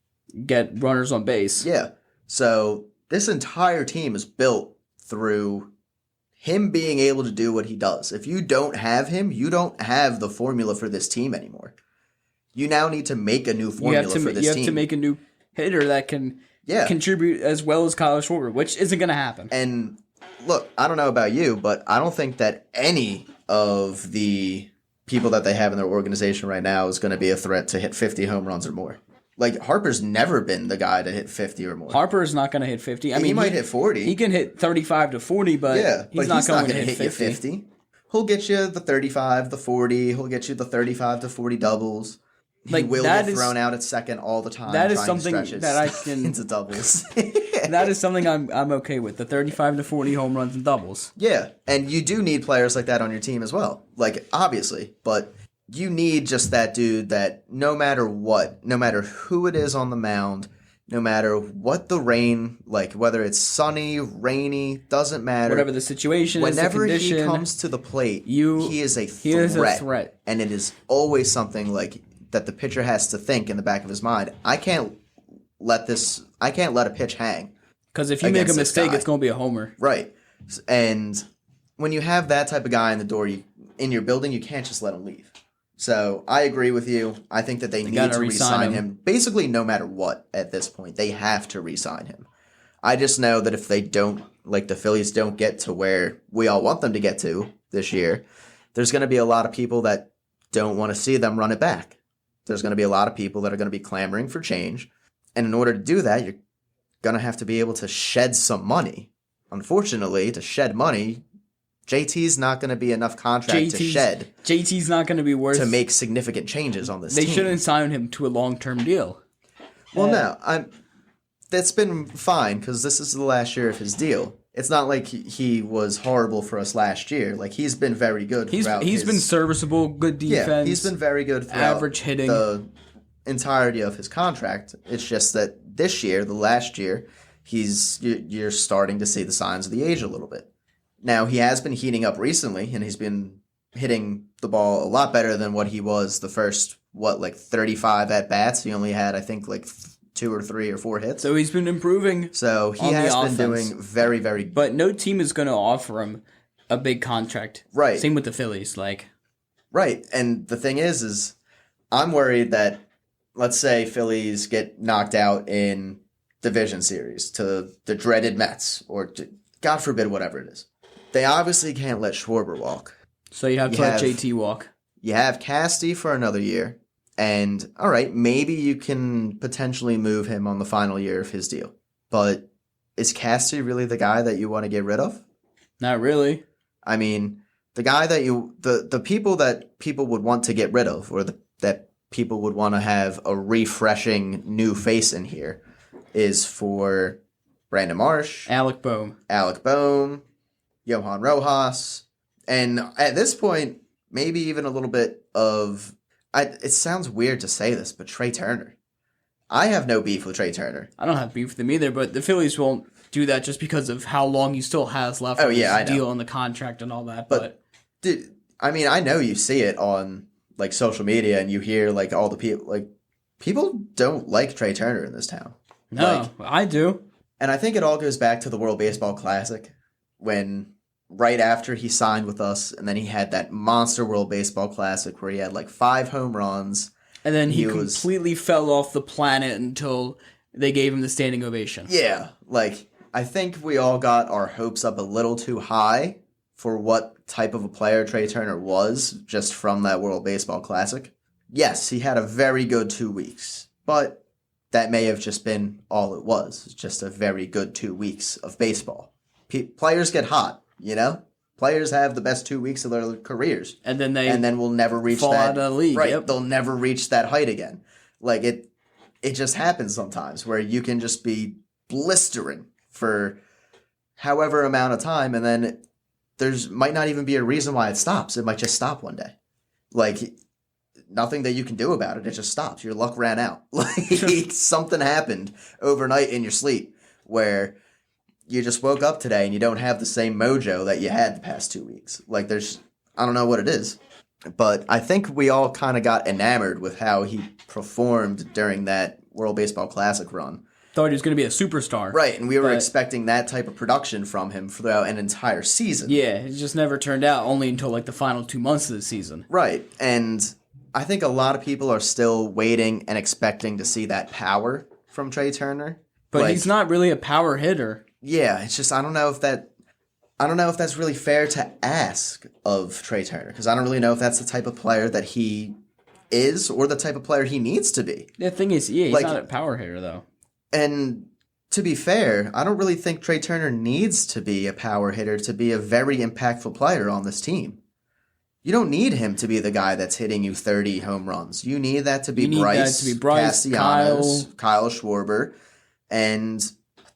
Get runners on base. Yeah. So this entire team is built through him being able to do what he does. If you don't have him, you don't have the formula for this team anymore. You now need to make a new formula for this team. You have to make a new hitter that can contribute as well as Kyle Schwarber, which isn't going to happen. And look, I don't know about you, but I don't think that any of the people that they have in their organization right now is going to be a threat to hit 50 home runs or more. Like, Harper's never been the guy to hit 50 or more. Harper's not going to hit 50. I mean, he might hit 40. He can hit 35 to 40, but he's not going to hit you 50. He'll get you the 35, the 40. He'll get you the 35 to 40 doubles. He will get thrown out at second all the time. That is something that I can into doubles. That is something I'm okay with. The 35 to 40 home runs and doubles. Yeah, and you do need players like that on your team as well. Like, obviously, but you need just that dude that no matter what, no matter who it is on the mound, no matter what the rain, like whether it's sunny, rainy, doesn't matter. Whatever the situation is, whenever he comes to the plate, he is a threat. And it is always something like that the pitcher has to think in the back of his mind. I can't let a pitch hang. Because if you make a mistake, it's going to be a homer. Right. And when you have that type of guy in the door, in your building, you can't just let him leave. So I agree with you. I think that they need to re-sign him. Basically, no matter what at this point, they have to re-sign him. I just know that if they don't, like the Phillies don't get to where we all want them to get to this year, there's going to be a lot of people that don't want to see them run it back. There's going to be a lot of people that are going to be clamoring for change. And in order to do that, you're going to have to be able to shed some money. Unfortunately, to shed money, JT's not going to be enough contract to shed. JT's not going to be worth... to make significant changes on this team. They shouldn't sign him to a long-term deal. Well, no. That's been fine, because this is the last year of his deal. It's not like he was horrible for us last year. Like, he's been very good throughout He's been serviceable, good defense. Yeah, he's been very good throughout average hitting. The entirety of his contract. It's just that this year, the last year, you're starting to see the signs of the age a little bit. Now, he has been heating up recently, and he's been hitting the ball a lot better than what he was the first, 35 at-bats. He only had, I think, 2 or 3 or 4 hits. So he's been improving. So he has been doing very, very good. But no team is going to offer him a big contract. Right. Same with the Phillies. Right. And the thing is I'm worried that, let's say Phillies get knocked out in division series to the dreaded Mets, or to, God forbid, whatever it is. They obviously can't let Schwarber walk. So you have to let JT walk. You have Casty for another year. And, all right, maybe you can potentially move him on the final year of his deal. But is Casty really the guy that you want to get rid of? Not really. I mean, the guy that the people that people would want to get rid of, or that people would want to have a refreshing new face in here, is for Brandon Marsh, Alec Bohm, Johan Rojas, and at this point, maybe even a little bit of... it sounds weird to say this, but Trey Turner. I have no beef with Trey Turner. I don't have beef with him either, but the Phillies won't do that just because of how long he still has left on his deal on the contract and all that. But dude, I mean, I know you see it on social media, and you hear all the people people don't like Trey Turner in this town. No, I do. And I think it all goes back to the World Baseball Classic, when right after he signed with us, and then he had that monster World Baseball Classic where he had 5 home runs. And then he completely fell off the planet until they gave him the standing ovation. Yeah, I think we all got our hopes up a little too high for what type of a player Trey Turner was just from that World Baseball Classic. Yes, he had a very good 2 weeks, but that may have just been all it was, just a very good 2 weeks of baseball. Players get hot, you know? Players have the best 2 weeks of their careers. And then we'll never reach fall that. Out of the league. Right, yep. They'll never reach that height again. It just happens sometimes where you can just be blistering for however amount of time, and then there's might not even be a reason why it stops. It might just stop one day. Nothing that you can do about it. It just stops. Your luck ran out. Something happened overnight in your sleep where you just woke up today and you don't have the same mojo that you had the past 2 weeks. I don't know what it is. But I think we all kind of got enamored with how he performed during that World Baseball Classic run. Thought he was going to be a superstar. Right, and we were expecting that type of production from him throughout an entire season. Yeah, it just never turned out, only until the final 2 months of the season. Right, and I think a lot of people are still waiting and expecting to see that power from Trey Turner. But he's not really a power hitter. Yeah, it's just I don't know if that's really fair to ask of Trey Turner, because I don't really know if that's the type of player that he is or the type of player he needs to be. The thing is, yeah, he's Like- not a power hitter, though. And to be fair, I don't really think Trey Turner needs to be a power hitter to be a very impactful player on this team. You don't need him to be the guy that's hitting you 30 home runs. You need that to be Bryce, Castellanos, Kyle Schwarber, and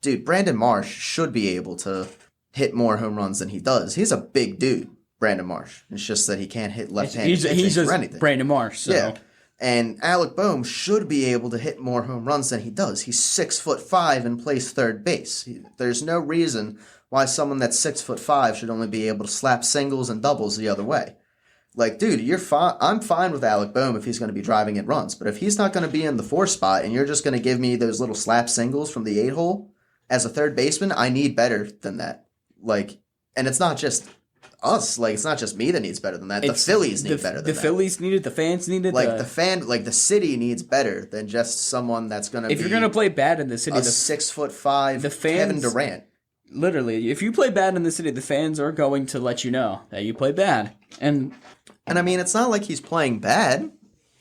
dude, Brandon Marsh should be able to hit more home runs than he does. He's a big dude, Brandon Marsh. It's just that he can't hit left-handed pitching He's just for anything. Brandon Marsh. So. Yeah. And Alec Boehm should be able to hit more home runs than he does. He's 6'5" and plays third base. There's no reason why someone that's 6'5" should only be able to slap singles and doubles the other way. Like, dude, you're fine. I'm fine with Alec Boehm if he's going to be driving in runs. But if he's not going to be in the 4 spot and you're just going to give me those little slap singles from the 8 hole as a third baseman, I need better than that. Like, and it's not just us. Like, it's not just me that needs better than that. The Phillies need better than that. The Phillies need it. The fans need it. Like, the city needs better than just someone that's going to be... If you're going to play bad in the city... A 6'5" the fans, Kevin Durant. Literally, if you play bad in the city, the fans are going to let you know that you play bad. And I mean, it's not like he's playing bad.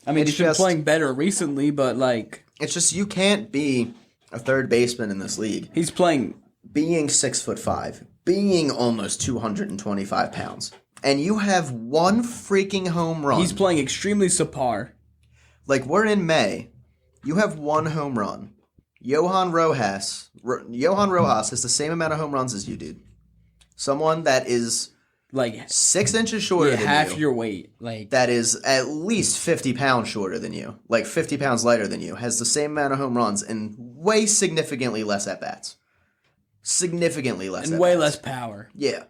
I mean, he's been playing better recently, but like... It's just you can't be a third baseman in this league. He's playing... Being 6'5", being almost 225 pounds, and you have one freaking home run. He's playing extremely subpar. Like, we're in May. You have one home run. Johan Rojas has the same amount of home runs as you, dude. Someone that is like 6 inches shorter than half you. your weight. Like that is at least 50 pounds shorter than you. Like 50 pounds lighter than you. Has the same amount of home runs and way significantly less at-bats. Significantly less and way less power. Yeah.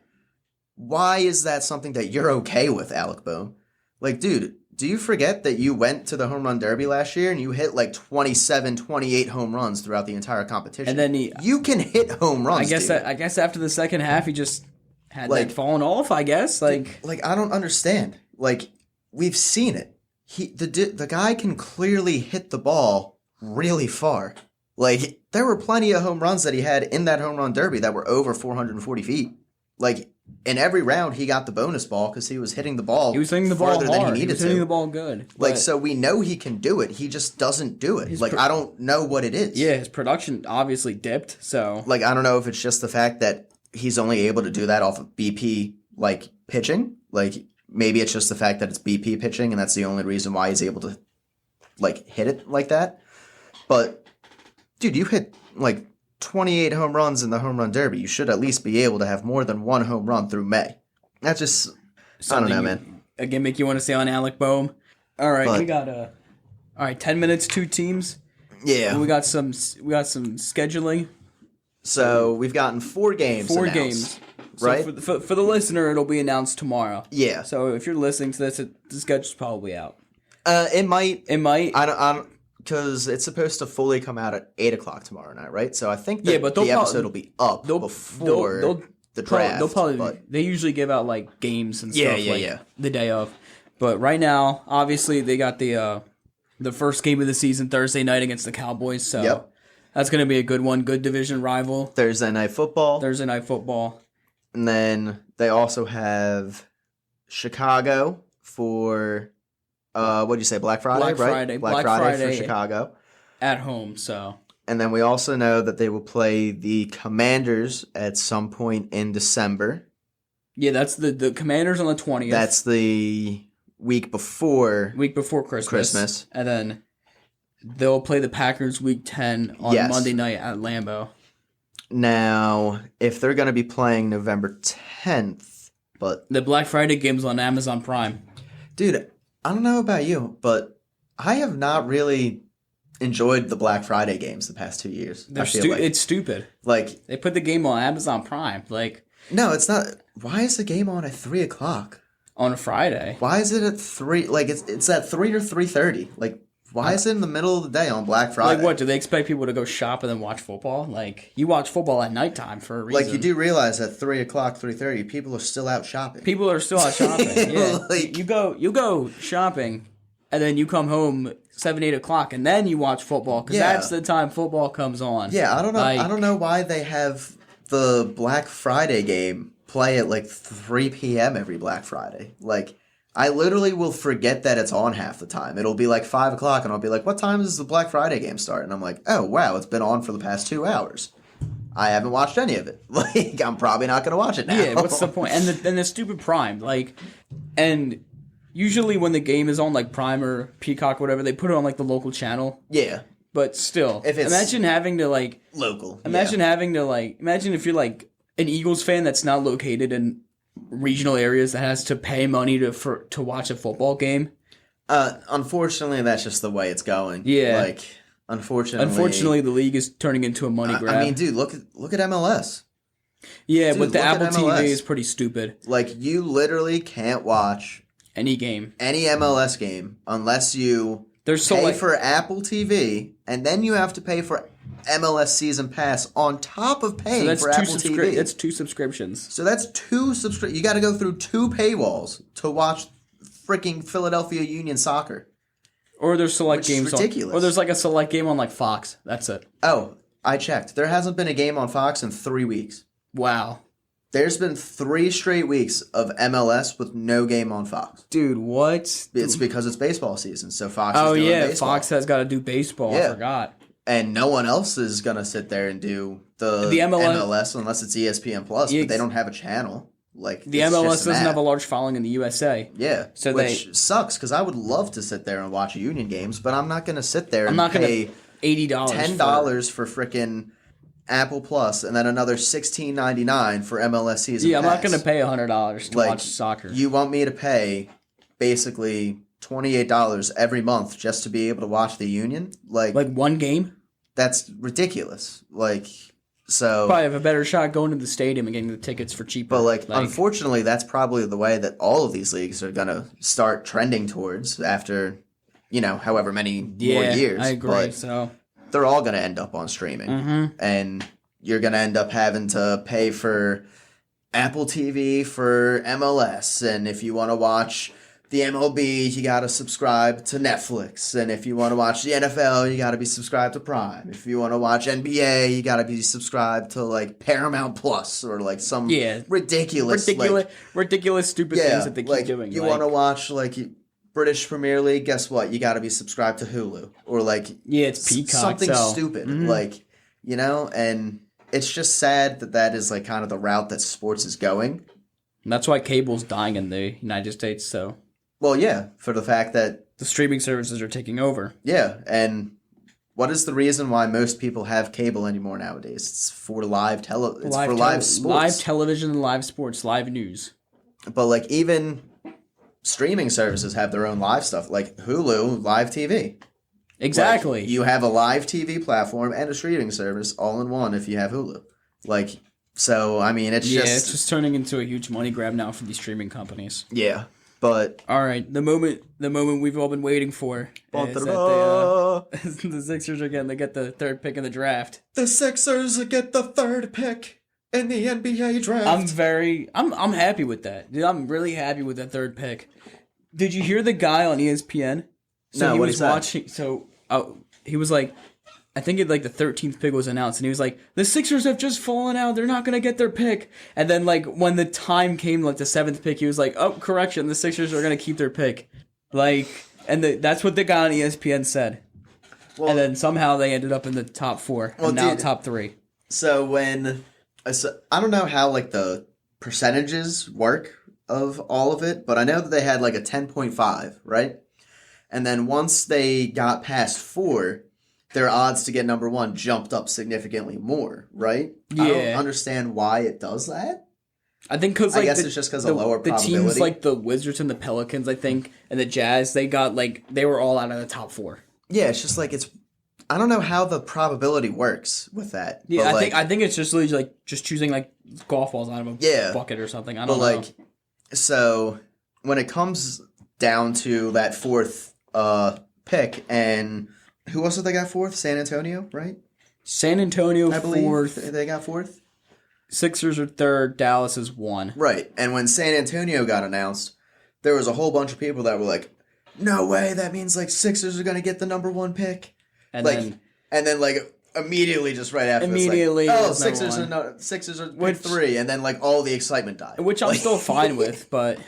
Why is that something that you're okay with, Alec Boehm? Like, dude, do you forget that you went to the home run derby last year and you hit like 27, 28 home runs throughout the entire competition? And then you can hit home runs. I guess after the second half he just had like fallen off, I guess. Like I don't understand. Like, we've seen it. The guy can clearly hit the ball really far. Like, there were plenty of home runs that he had in that home run derby that were over 440 feet. Like, in every round, he got the bonus ball because he was hitting the ball. He was hitting the ball farther hard. than he needed to. He was hitting the ball good. Like, so we know he can do it. He just doesn't do it. Like, I don't know what it is. Yeah, his production obviously dipped. So, like, I don't know if it's just the fact that he's only able to do that off of BP like pitching. Like, maybe it's just the fact that it's BP pitching, and that's the only reason why he's able to like hit it like that. But dude, you hit like 28 home runs in the home run derby. You should at least be able to have more than one home run through May. That's just I don't know, man. A gimmick you want to say on Alec Boehm? All right, we got 10 minutes, 2 teams. Yeah, and we got some scheduling. So we've gotten 4 games. 4 games, right? So for the listener, it'll be announced tomorrow. Yeah. So if you're listening to this, the schedule's probably out. It might. I don't. Because it's supposed to fully come out at 8 o'clock tomorrow night, right? So I think that the episode will be up before the draft. They usually give out like games and stuff the day of. But right now, obviously, they got the first game of the season Thursday night against the Cowboys. So that's going to be a good one. Good division rival. Thursday night football. And then they also have Chicago for... what did you say? Black Friday, right? Black Friday for Chicago. At home, so. And then we also know that they will play the Commanders at some point in December. Yeah, that's the Commanders on the 20th. That's the week before Christmas. And then they'll play the Packers week 10 on Monday night at Lambeau. Now, if they're going to be playing November 10th, but... The Black Friday game's on Amazon Prime. Dude... I don't know about you, but I have not really enjoyed the Black Friday games the past 2 years. It's stupid. Like, they put the game on Amazon Prime. Like, no, it's not. Why is the game on at 3 o'clock on a Friday? Why is it at 3? Like, it's at 3 or 3:30. Like, why is it in the middle of the day on Black Friday? Like, what do they expect people to go shop and then watch football? Like, you watch football at nighttime for a reason. Like, you do realize at 3 o'clock, 3:30, people are still out shopping. Yeah, like, you go shopping, and then you come home 7, 8 o'clock, and then you watch football because that's the time football comes on. Yeah, I don't know. I don't know why they have the Black Friday game play at like 3 p.m. every Black Friday. Like, I literally will forget that it's on half the time. It'll be like 5 o'clock, and I'll be like, what time does the Black Friday game start? And I'm like, oh, wow, it's been on for the past 2 hours. I haven't watched any of it. Like, I'm probably not going to watch it now. Yeah, what's the point? And the stupid Prime. Like, and usually when the game is on, like, Prime or Peacock or whatever, they put it on, like, the local channel. Yeah. But still, if it's imagine having to, like... Local. Imagine having to, like... Imagine if you're, like, an Eagles fan that's not located in regional areas that has to pay money to watch a football game. Unfortunately, that's just the way it's going. Yeah. Like, unfortunately, the league is turning into a money grab. I mean, dude, look at MLS. Yeah, Dude, but the look at Apple TV MLS. is pretty stupid. Like, you literally can't watch Any game. any MLS game unless you There's pay for Apple TV, and then you have to pay for MLS Season Pass on top of paying for Apple TV. That's 2 subscriptions. So that's 2 You got to go through 2 paywalls to watch freaking Philadelphia Union soccer. Or there's select Which is games ridiculous. or there's like a select game on like Fox. That's it. Oh, I checked. There hasn't been a game on Fox in 3 weeks. Wow. There's been 3 straight weeks of MLS with no game on Fox. Dude, what? It's because it's baseball season, so Fox Oh is doing yeah, baseball. Fox has got to do baseball. Yeah. I forgot. And no one else is going to sit there and do the MLS unless it's ESPN Plus, but they don't have a channel. Like The it's MLS just doesn't that. have a large following in the USA. Yeah, So which sucks because I would love to sit there and watch Union games, but I'm not going to sit there and pay $80 $10 for frickin' Apple Plus and then another $16.99 for MLS season. Yeah, I'm not pass. going to pay $100 to watch soccer. You want me to pay basically $28 every month just to be able to watch the Union? Like one game? that's ridiculous. Like, so Probably have a better shot going to the stadium and getting the tickets for cheaper. but like unfortunately that's probably the way that all of these leagues are going to start trending towards after, however many more years. I agree. But So they're all going to end up on streaming. And you're going to end up having to pay for Apple TV for MLS, and if you want to watch the MLB, you got to subscribe to Netflix. And if you want to watch the NFL, you got to be subscribed to Prime. If you want to watch NBA, you got to be subscribed to like Paramount Plus or like some ridiculous stupid things that they keep doing. You want to watch like British Premier League, guess what? You got to be subscribed to Hulu or like it's Peacock, something stupid. Like, and it's just sad that is like kind of the route that sports is going. And that's why cable's dying in the United States, so. Well, yeah, for the fact that the streaming services are taking over. Yeah, and what is the reason why most people have cable anymore nowadays? It's for live sports. Live television and live sports, live news. But like even streaming services have their own live stuff, like Hulu, live TV. Exactly. Like, you have a live TV platform and a streaming service all in one if you have Hulu. Like, so, I mean, it's just turning into a huge money grab now for these streaming companies. Yeah. But all right, the moment we've all been waiting for is that the Sixers are getting the 3rd pick in the draft. The Sixers get the 3rd pick in the NBA draft. I'm happy with that. Dude, I'm really happy with that 3rd pick. Did you hear the guy on ESPN? So he was watching. So he was like, I think the 13th pick was announced, and he was like, the Sixers have just fallen out. They're not going to get their pick. And then, when the time came, the 7th pick, he was like, oh, correction, the Sixers are going to keep their pick. That's what the guy on ESPN said. Well, and then somehow they ended up in the top 4, and now top 3. So I don't know how, the percentages work of all of it, but I know that they had, a 10.5, right? And then once they got past 4... their odds to get number 1 jumped up significantly more, right? Yeah. I don't understand why it does that. I think because I guess it's just because of lower probability. The teams like the Wizards and the Pelicans, I think, and the Jazz, they got they were all out of the top 4. Yeah, it's just I don't know how the probability works with that. Yeah, I think it's just really just choosing golf balls out of a bucket or something. I don't know. So when it comes down to that 4th pick and. Who else did they got 4th? San Antonio, right? San Antonio, I believe 4th. They got 4th? Sixers are 3rd. Dallas is 1. Right. And when San Antonio got announced, there was a whole bunch of people that were like, no way, that means Sixers are going to get the number 1 pick. And then immediately just right after Sixers are pick 3. And then all the excitement died. Which I'm still fine with, but...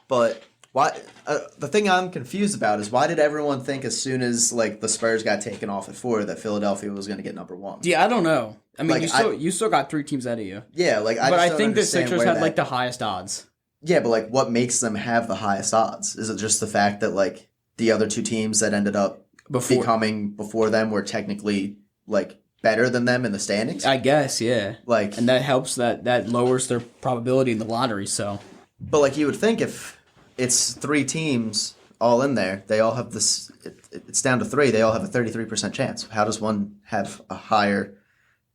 But Why? The thing I'm confused about is why did everyone think as soon as like the Spurs got taken off at 4 that Philadelphia was going to get number 1? Yeah, I don't know. I mean, Like, you still got 3 teams ahead of you. Yeah, like But just I don't think the understand Sixers where had that- like the highest odds. Yeah, but like what makes them have the highest odds? Is it just the fact that like the other 2 teams that ended up becoming before them were technically like better than them in the standings? I guess, yeah. Like, and that helps that lowers their probability in the lottery, so. But like you would think if it's 3 teams all in there, they all have this it's down to 3, they all have a 33% chance. How does one have a higher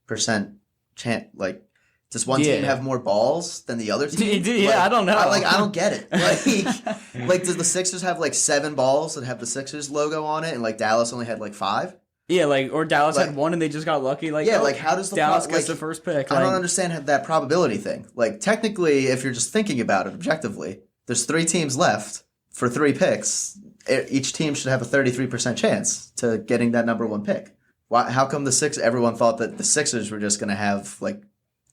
percent chance? Like, does one team have more balls than the other team? Yeah, like, I don't know. I don't get it. Like does the Sixers have like 7 balls that have the Sixers logo on it, and like Dallas only had like 5? Yeah, like, or Dallas had 1 and they just got lucky. Like, yeah, like how does the Dallas gets the first pick? I don't understand that probability thing. Like, technically, if you're just thinking about it objectively, there's 3 teams left for 3 picks. Each team should have a 33% chance to getting that number 1 pick. Why? How come everyone thought that the Sixers were just going to have like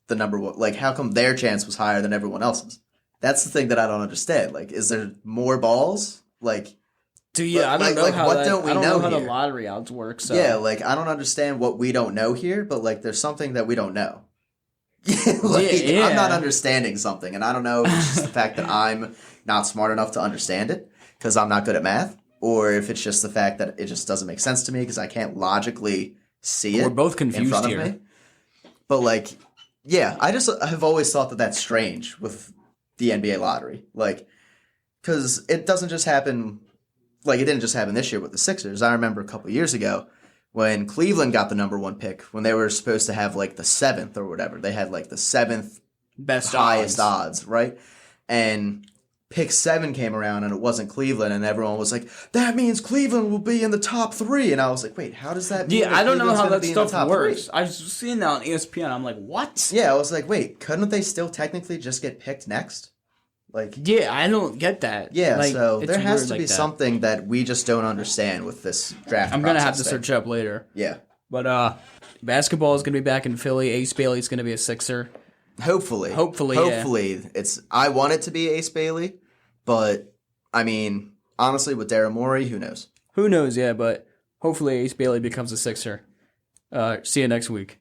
the number 1? Like, how come their chance was higher than everyone else's? That's the thing that I don't understand. Like, is there more balls? Like, I don't know how what don't we know how here? the lottery odds work. So yeah, like I don't understand what we don't know here, but like there's something that we don't know. I'm not understanding something, and I don't know if it's just the fact that I'm not smart enough to understand it because I'm not good at math, or if it's just the fact that it just doesn't make sense to me because I can't logically see it. We're both confused in front here. of me. But like, yeah, I have always thought that that's strange with the NBA lottery, like, because it doesn't just happen. Like, it didn't just happen this year with the Sixers. I remember a couple years ago when Cleveland got the number 1 pick, when they were supposed to have, like, the 7th or whatever. They had, like, the 7th highest odds, right? And pick 7 came around, and it wasn't Cleveland, and everyone was like, that means Cleveland will be in the top 3. And I was like, wait, how does that mean? Yeah, I don't know how that stuff works. 3? I've seen that on ESPN. I'm like, what? Yeah, I was like, wait, couldn't they still technically just get picked next? Like, yeah, I don't get that. Yeah, like, so there has to like be that. something that we just don't understand with this draft. I'm gonna have to search up later. Yeah, but basketball is gonna be back in Philly. Ace Bailey's gonna be a Sixer. Hopefully, it's. I want it to be Ace Bailey, but I mean, honestly, with Daryl Morey, who knows? Who knows? Yeah, but hopefully Ace Bailey becomes a Sixer. See you next week.